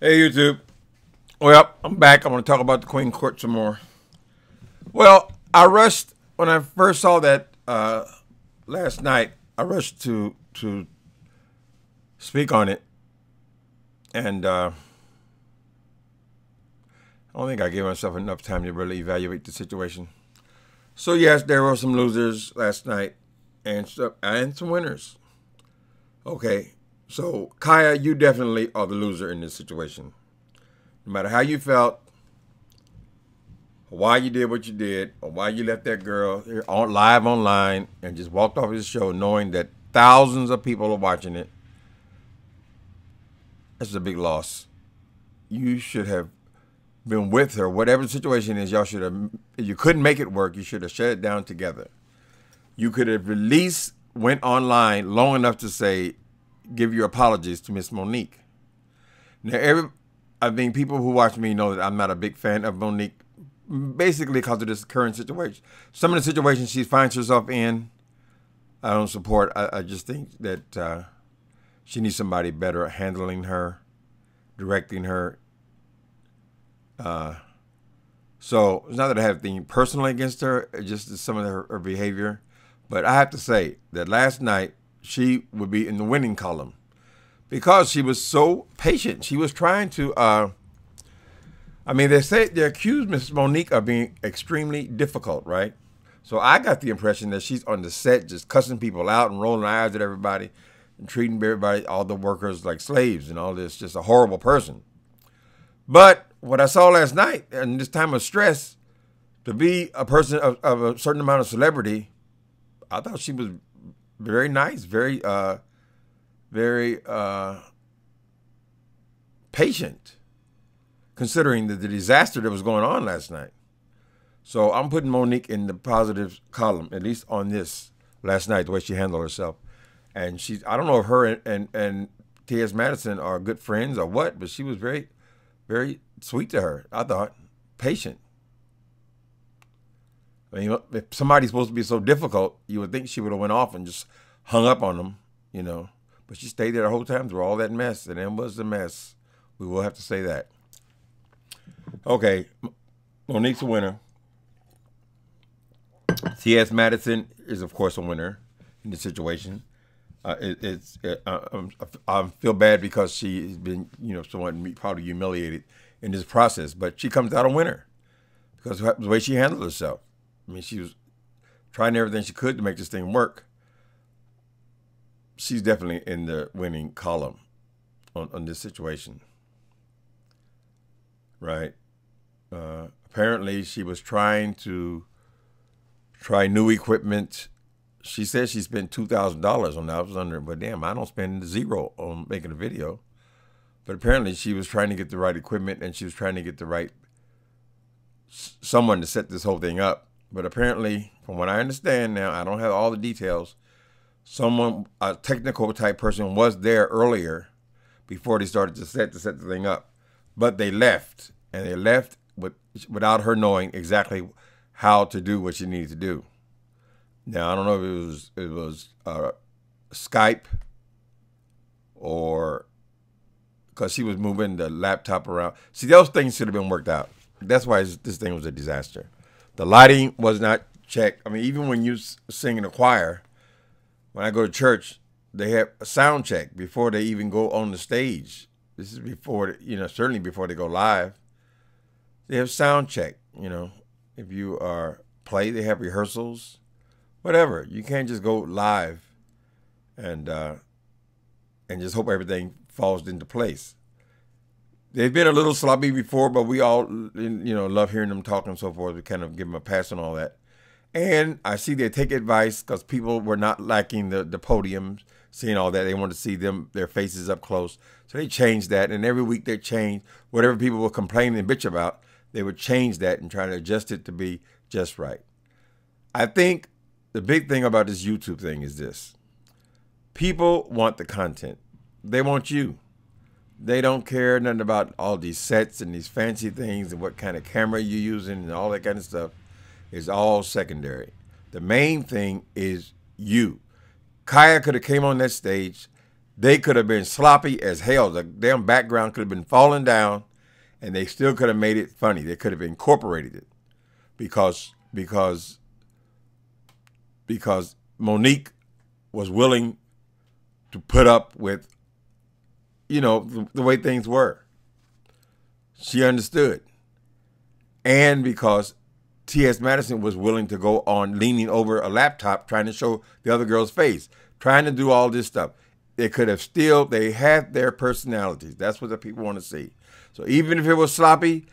Hey YouTube. Well, I'm back. I'm going to talk about the Queen Court some more. Well, I rushed when I first saw that last night. I rushed to speak on it, and I don't think I gave myself enough time to really evaluate the situation. So yes, there were some losers last night, and some winners. Okay, so Kaya, you definitely are the loser in this situation. No matter how you felt, why you did what you did, or why you left that girl live online and just walked off his show knowing that thousands of people are watching it, that's a big loss. You should have been with her. Whatever the situation is, y'all should have, if you couldn't make it work, you should have shut it down together. You could have at least went online long enough to say, give your apologies to Miss Monique. Now, I think people who watch me know that I'm not a big fan of Monique, basically because of this current situation. Some of the situations she finds herself in, I don't support. I just think that she needs somebody better at handling her, directing her. So it's not that I have anything personally against her, it's just some of her behavior. But I have to say that last night, she would be in the winning column because she was so patient. She was trying to, they accused Miss Monique of being extremely difficult, right? So I got the impression that she's on the set just cussing people out and rolling her eyes at everybody and treating everybody, all the workers like slaves and all this, just a horrible person. But what I saw last night, in this time of stress, to be a person of a certain amount of celebrity, I thought she was very nice, very patient, considering the disaster that was going on last night. So I'm putting Monique in the positive column, at least on this last night, the way she handled herself. And I don't know if her and T.S. Madison are good friends or what, but she was very, very sweet to her, I thought, patient. I mean, if somebody's supposed to be so difficult, you would think she would have went off and just hung up on them, you know. But she stayed there the whole time through all that mess, and it was a mess. We will have to say that. Okay, Monique's a winner. T.S. Madison is, of course, a winner in this situation. I feel bad because she has been, somewhat probably humiliated in this process, but she comes out a winner because of the way she handled herself. I mean, she was trying everything she could to make this thing work. She's definitely in the winning column on this situation, right? Apparently, she was trying to try new equipment. She said she spent $2,000 on that. I was wondering, but damn, I don't spend zero on making a video. But apparently, she was trying to get the right equipment, and she was trying to get the right someone to set this whole thing up. But apparently, from what I understand now, I don't have all the details, a technical type person was there earlier before they started to set the thing up. But they left, and they left without her knowing exactly how to do what she needed to do. Now, I don't know if it was Skype or because she was moving the laptop around. See, those things should have been worked out. That's why this thing was a disaster. The lighting was not checked. I mean, even when you sing in a choir, when I go to church, they have a sound check before they even go on the stage. This is before, certainly before they go live. They have sound check, If you play, they have rehearsals, whatever. You can't just go live and just hope everything falls into place. They've been a little sloppy before, but we all, love hearing them talk and so forth. We kind of give them a pass on all that. And I see they take advice because people were not liking the podiums, seeing all that. They wanted to see their faces up close. So they changed that. And every week they changed whatever people were complaining and bitch about. They would change that and try to adjust it to be just right. I think the big thing about this YouTube thing is this. People want the content. They want you. They don't care nothing about all these sets and these fancy things and what kind of camera you're using and all that kind of stuff. It's all secondary. The main thing is you. Kaya could have came on that stage, They could have been sloppy as hell. The damn background could have been falling down, and they still could have made it funny. They could have incorporated it because Monique was willing to put up with, the way things were. She understood. And because T.S. Madison was willing to go on leaning over a laptop trying to show the other girl's face, trying to do all this stuff. They had their personalities. That's what the people want to see. So even if it was sloppy,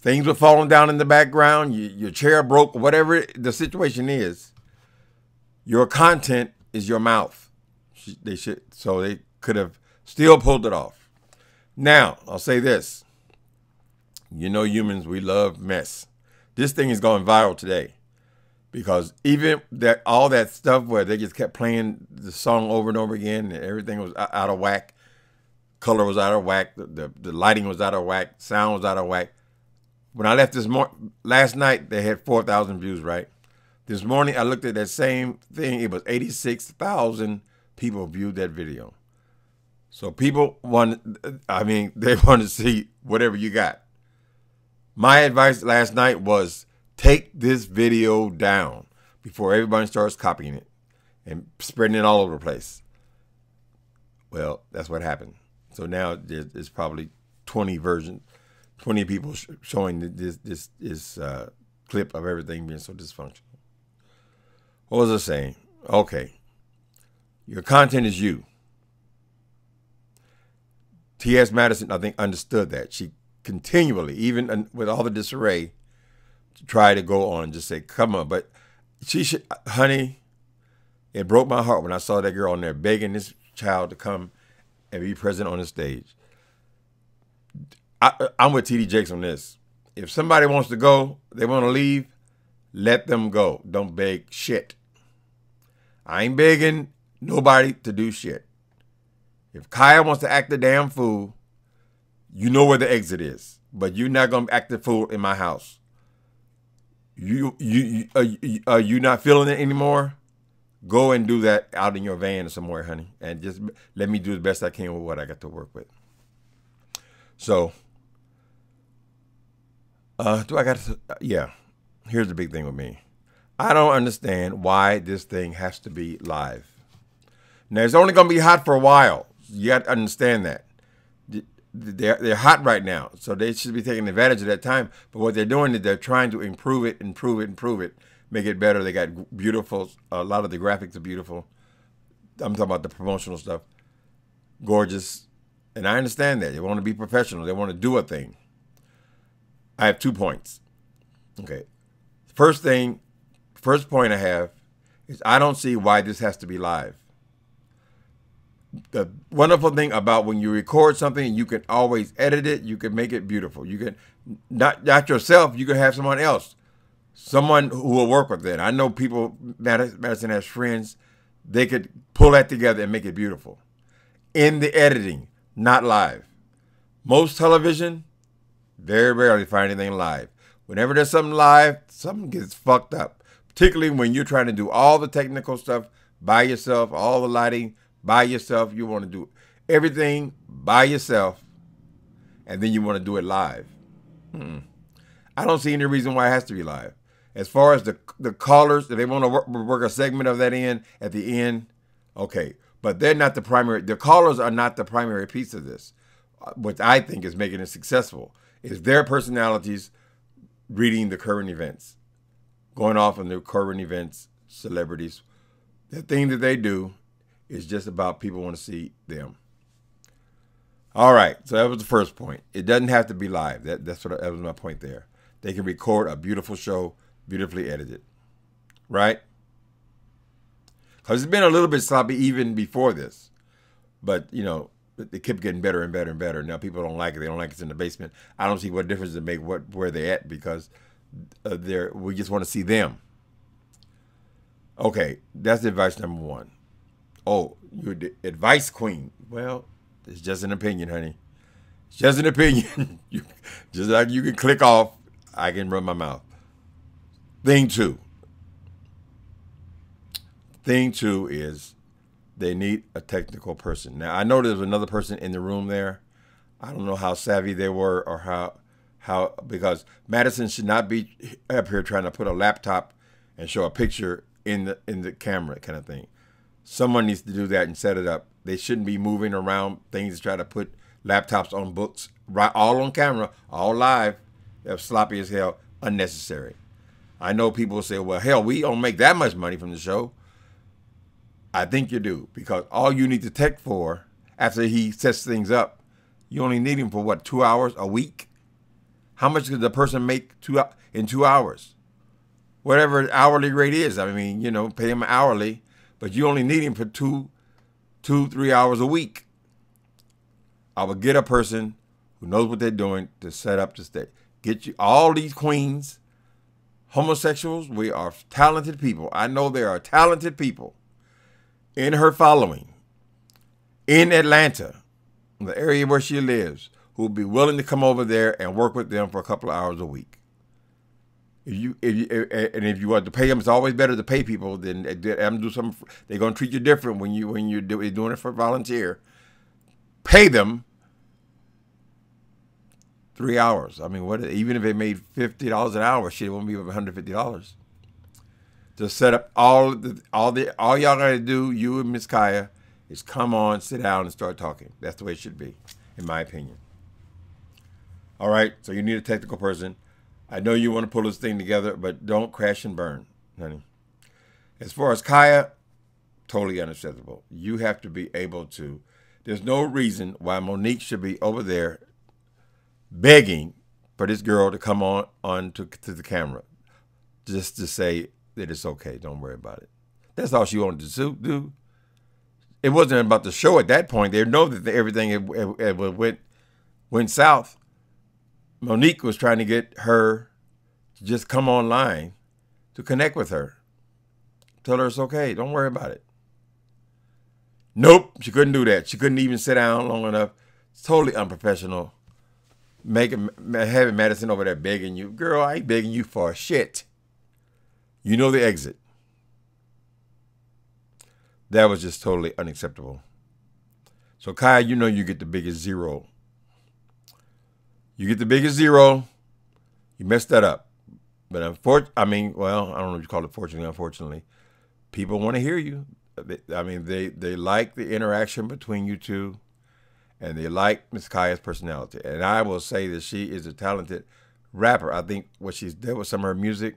things were falling down in the background, your chair broke, whatever the situation is, your content is your mouth. So they could have still pulled it off. Now, I'll say this. Humans, we love mess. This thing is going viral today because even all that stuff where they just kept playing the song over and over again and everything was out of whack, color was out of whack, the lighting was out of whack, sound was out of whack. When I left last night, they had 4,000 views, right? This morning, I looked at that same thing. It was 86,000 people viewed that video. So people they want to see whatever you got. My advice last night was take this video down before everybody starts copying it and spreading it all over the place. Well, that's what happened. So now there's probably 20 people showing this clip of everything being so dysfunctional. What was I saying? Okay. Your content is you. T.S. Madison, I think, understood that. She continually, even with all the disarray, try to go on and just say, come on. But honey, it broke my heart when I saw that girl on there begging this child to come and be present on the stage. I'm with T.D. Jakes on this. If somebody wants to go, they want to leave, let them go. Don't beg shit. I ain't begging nobody to do shit. If Kaya wants to act a damn fool, you know where the exit is, but you're not gonna act a fool in my house. Are you not feeling it anymore? Go and do that out in your van or somewhere, honey, and just let me do the best I can with what I got to work with. So, yeah. Here's the big thing with me. I don't understand why this thing has to be live. Now it's only gonna be hot for a while. You got to understand that. They're hot right now, so they should be taking advantage of that time. But what they're doing is they're trying to improve it, make it better. They got beautiful. A lot of the graphics are beautiful. I'm talking about the promotional stuff. Gorgeous, and I understand that they want to be professional. They want to do a thing. I have 2 points. Okay, first point I have is I don't see why this has to be live. The wonderful thing about when you record something, you can always edit it. You can make it beautiful. You can not yourself. You can have someone else, someone who will work with it. I know people. Madison has friends. They could pull that together and make it beautiful in the editing, not live. Most television, very rarely find anything live. Whenever there's something live, something gets fucked up. Particularly when you're trying to do all the technical stuff by yourself, all the lighting by yourself. You want to do everything by yourself, and then you want to do it live. I don't see any reason why it has to be live. As far as the callers, if they want to work a segment of that in at the end, okay. But they're not the primary. The callers are not the primary piece of this. What I think is making it successful is their personalities reading the current events, going off on the current events, celebrities. The thing that they do is just about people want to see them. All right, so that was the first point. It doesn't have to be live. That was my point there. They can record a beautiful show, beautifully edited, right? Because it's been a little bit sloppy even before this, but it kept getting better and better and better. Now people don't like it. They don't like it's in the basement. I don't see what difference it make where they're at because we just want to see them. Okay, that's advice number one. Oh, you're the advice queen. Well, it's just an opinion, honey. It's just an opinion. Just like you can click off, I can run my mouth. Thing two is They need a technical person. Now, I know there's another person in the room there. I don't know how savvy they were or how because Madison should not be up here trying to put a laptop and show a picture in the camera kind of thing. Someone needs to do that and set it up. They shouldn't be moving around things to try to put laptops on books, right, all on camera, all live. They're sloppy as hell, unnecessary. I know people say, well, hell, we don't make that much money from the show. I think you do, because all you need the tech for, after he sets things up, you only need him for, what, 2 hours a week? How much could the person make in 2 hours? Whatever hourly rate is. I mean, you know, pay him hourly, but you only need him for 3 hours a week. I would get a person who knows what they're doing to set up the stage. Get you all these queens, homosexuals. We are talented people. I know there are talented people in her following in Atlanta, in the area where she lives, who will be willing to come over there and work with them for a couple of hours a week. If you want to pay them, it's always better to pay people than do something. They're gonna treat you different when you're doing it for volunteer. Pay them 3 hours. I mean, even if they made $50 an hour, shit, it won't be $150. To set up all y'all gotta do, you and Miss Kaya, is come on, sit down, and start talking. That's the way it should be, in my opinion. All right, so you need a technical person. I know you want to pull this thing together, but don't crash and burn, honey. As far as Kaya, totally unacceptable. You have to be able to. There's no reason why Monique should be over there begging for this girl to come on to the camera just to say that it's okay. Don't worry about it. That's all she wanted to do. It wasn't about the show at that point. They know that everything went south. Monique was trying to get her to just come online to connect with her. Tell her it's okay. Don't worry about it. Nope, she couldn't do that. She couldn't even sit down long enough. It's totally unprofessional. Having Madison over there begging you. Girl, I ain't begging you for shit. You know the exit. That was just totally unacceptable. So, Kaya, you know you get the biggest zero. You get the biggest zero. You messed that up. But unfortunately, I don't know if you call it fortunately, unfortunately. People want to hear you. They like the interaction between you two. And they like Miss Kaya's personality. And I will say that she is a talented rapper. I think what she's did with some of her music,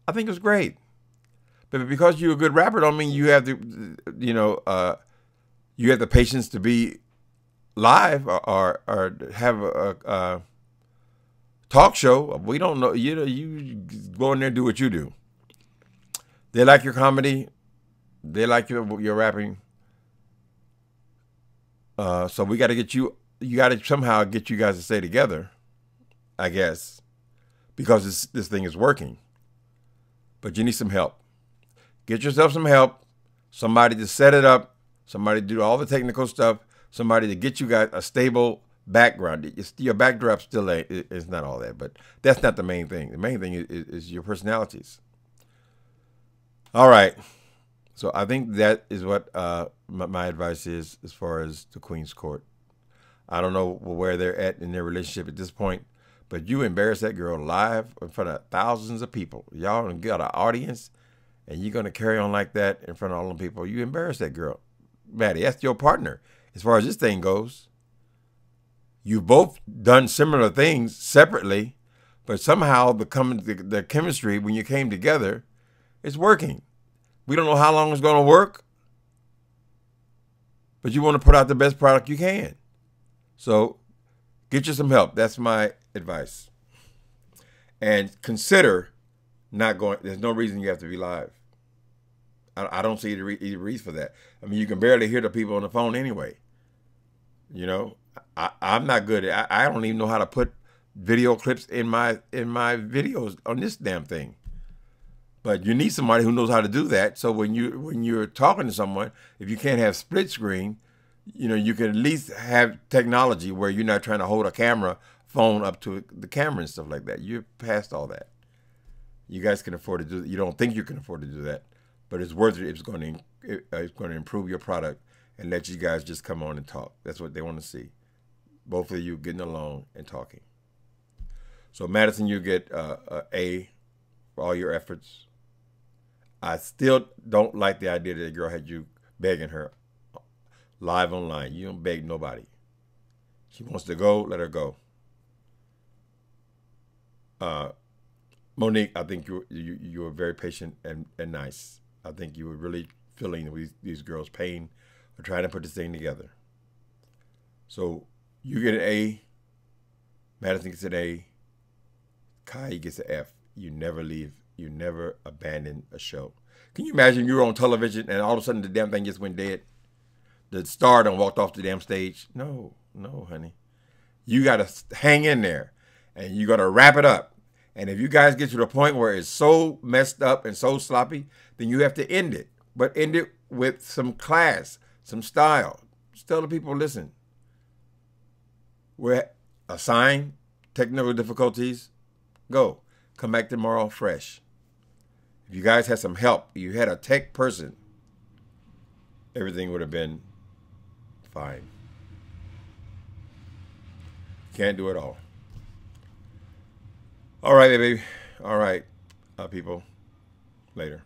I think it was great. But because you're a good rapper, don't mean you have you have the patience to be live or have a talk show. We don't know. You go in there and do what you do. They like your comedy. They like your rapping. So we got to get you. You got to somehow get you guys to stay together, I guess, because this thing is working. But you need some help. Get yourself some help. Somebody to set it up. Somebody to do all the technical stuff. Somebody to get you guys a stable background. Your backdrop still is not all that, but that's not the main thing. The main thing is your personalities. All right. So I think that is what my advice is as far as the Queen's Court. I don't know where they're at in their relationship at this point, but you embarrass that girl live in front of thousands of people. Y'all got an audience, and you're going to carry on like that in front of all them people. You embarrass that girl. Maddie, that's your partner. As far as this thing goes, you've both done similar things separately, but somehow the chemistry, when you came together, is working. We don't know how long it's going to work, but you want to put out the best product you can. So get you some help. That's my advice. And consider not going. There's no reason you have to be live. I don't see any reason for that. I mean, you can barely hear the people on the phone anyway. You know, I'm not good at. I don't even know how to put video clips in my videos on this damn thing. But you need somebody who knows how to do that. So when you're talking to someone, if you can't have split screen, you can at least have technology where you're not trying to hold a phone up to the camera and stuff like that. You're past all that. You guys can afford to do that. You don't think you can afford to do that. but it's worth it. It's going to improve your product and let you guys just come on and talk. That's what they want to see. Both of you getting along and talking. So Madison, you get A for all your efforts. I still don't like the idea that the girl had you begging her live online. You don't beg nobody. She wants to go, let her go. Monique, I think you were very patient and nice. I think you were really feeling these girls' pain or trying to put this thing together. So you get an A. Madison gets an A. Kai gets an F. You never leave. You never abandon a show. Can you imagine you were on television and all of a sudden the damn thing just went dead? The star done walked off the damn stage? No, honey. You got to hang in there and you got to wrap it up. And if you guys get to the point where it's so messed up and so sloppy, then you have to end it. But end it with some class, some style. Just tell the people, listen, we're assigned technical difficulties. Go. Come back tomorrow fresh. If you guys had some help, you had a tech person, everything would have been fine. Can't do it all. All right, baby. All right, people. Later.